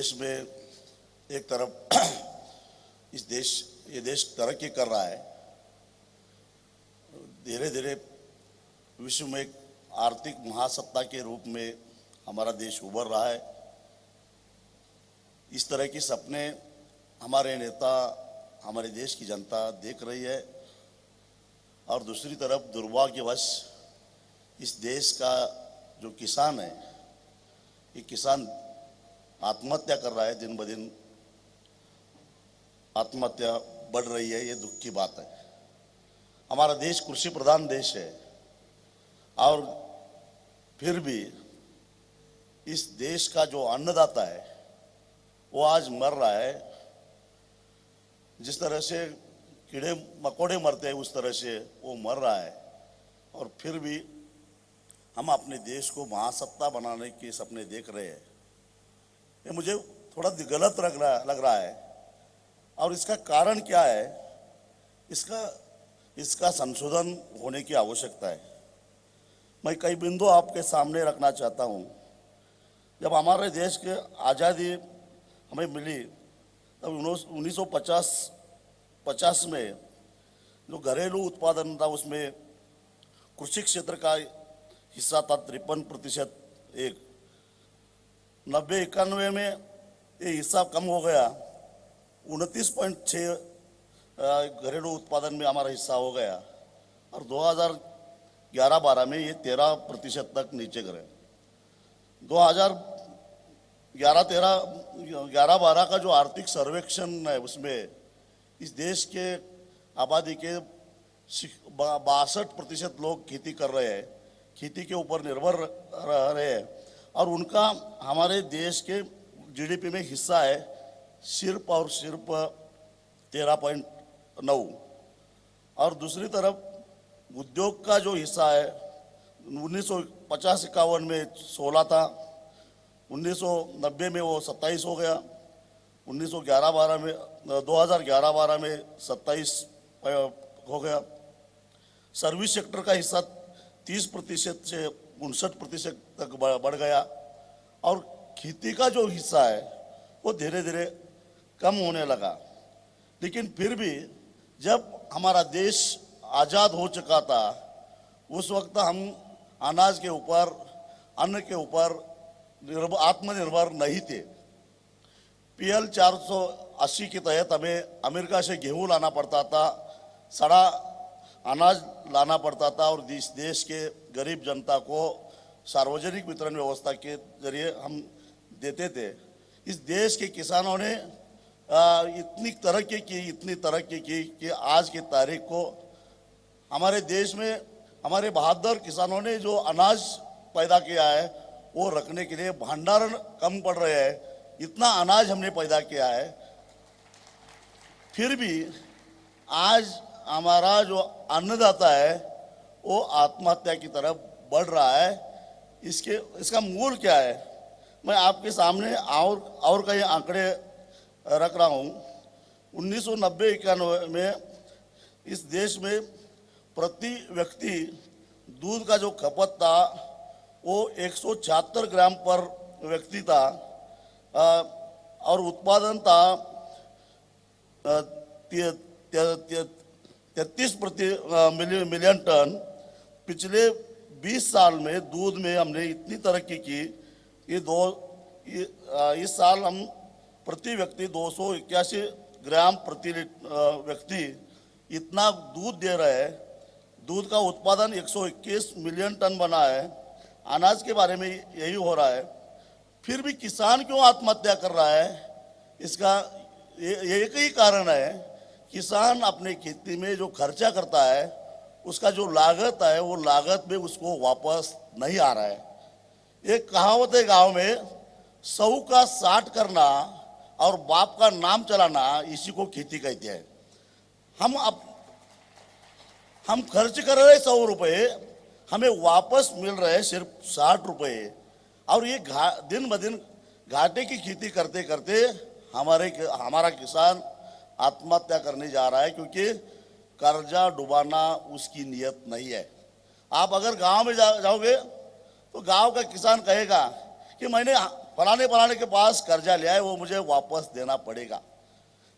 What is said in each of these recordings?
देश में एक तरफ ये देश तरक्की कर रहा है, धीरे धीरे विश्व में एक आर्थिक महासत्ता के रूप में हमारा देश उभर रहा है। इस तरह के सपने हमारे नेता, हमारे देश की जनता देख रही है और दूसरी तरफ दुर्भाग्यवश इस देश का जो किसान है, ये किसान आत्महत्या कर रहा है। दिन ब दिन आत्महत्या बढ़ रही है, ये दुख की बात है। हमारा देश कृषि प्रधान देश है और फिर भी इस देश का जो अन्नदाता है वो आज मर रहा है। जिस तरह से कीड़े मकोड़े मरते हैं उस तरह से वो मर रहा है और फिर भी हम अपने देश को महासत्ता बनाने के सपने देख रहे हैं। ये मुझे थोड़ा गलत लग रहा है और इसका कारण क्या है, इसका संशोधन होने की आवश्यकता है। मैं कई बिंदु आपके सामने रखना चाहता हूँ। जब हमारे देश के आज़ादी हमें मिली तब 1950 में जो घरेलू उत्पादन था उसमें कृषि क्षेत्र का हिस्सा था 53%। 90-91 में ये हिस्सा कम हो गया, 29.6 घरेलू उत्पादन में हमारा हिस्सा हो गया और 2011-12 में ये 13% तक नीचे गिरे। 2011-12 का जो आर्थिक सर्वेक्षण है उसमें इस देश के आबादी के 62% लोग खेती कर रहे हैं, खेती के ऊपर निर्भर रह रहे हैं और उनका हमारे देश के जीडीपी में हिस्सा है सिर्फ और सिर्फ 13.9। और दूसरी तरफ उद्योग का जो हिस्सा है 1950-51 में 16 था, 1990 में वो 27 हो गया, 2011-12 में 27 हो गया। सर्विस सेक्टर का हिस्सा 30% से 59% तक बढ़ गया और खेती का जो हिस्सा है वो धीरे धीरे कम होने लगा। लेकिन फिर भी जब हमारा देश आज़ाद हो चुका था उस वक्त हम अनाज के ऊपर, अन्न के ऊपर आत्मनिर्भर नहीं थे। PL 480 के तहत हमें अमेरिका से गेहूं लाना पड़ता था, सड़ा अनाज लाना पड़ता था और इस देश के गरीब जनता को सार्वजनिक वितरण व्यवस्था के जरिए हम देते थे। इस देश के किसानों ने इतनी तरक्की की कि आज की तारीख को हमारे देश में हमारे बहादुर किसानों ने जो अनाज पैदा किया है वो रखने के लिए भंडारण कम पड़ रहे हैं। इतना अनाज हमने पैदा किया है, फिर भी आज हमारा जो अन्नदाता है वो आत्महत्या की तरफ बढ़ रहा है। इसका मूल क्या है, मैं आपके सामने और कई आंकड़े रख रहा हूँ। 1990-91 में इस देश में प्रति व्यक्ति दूध का जो खपत था वो 176 ग्राम पर व्यक्ति था और उत्पादन था 33 मिलियन टन। पिछले 20 साल में दूध में हमने इतनी तरक्की की, इस साल हम प्रति व्यक्ति 281 ग्राम प्रति व्यक्ति इतना दूध दे रहे हैं। दूध का उत्पादन 121 मिलियन टन बना है। अनाज के बारे में यही हो रहा है, फिर भी किसान क्यों आत्महत्या कर रहा है? इसका एक ही कारण है, किसान अपने खेती में जो खर्चा करता है उसका जो लागत है वो लागत में उसको वापस नहीं आ रहा है। एक कहावत है गांव में, 100 का 60 करना और बाप का नाम चलाना, इसी को खेती कहते हैं। हम खर्च कर रहे 100 रुपये, हमें वापस मिल रहे सिर्फ 60 रुपये और ये दिन ब दिन घाटे की खेती करते करते हमारा किसान आत्महत्या करने जा रहा है, क्योंकि कर्जा डुबाना उसकी नियत नहीं है। आप अगर गांव में जाओगे तो गांव का किसान कहेगा कि मैंने फलाने के पास कर्जा लिया है वो मुझे वापस देना पड़ेगा।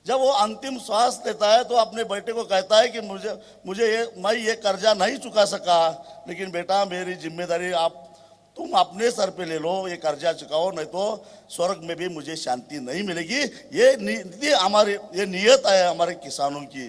जब वो अंतिम श्वास लेता है तो अपने बेटे को कहता है कि मैं ये कर्जा नहीं चुका सका, लेकिन बेटा मेरी जिम्मेदारी तुम अपने सर पे ले लो, ये कर्जा चुकाओ, नहीं तो स्वर्ग में भी मुझे शांति नहीं मिलेगी। ये नीति हमारी, ये नियत है हमारे किसानों की।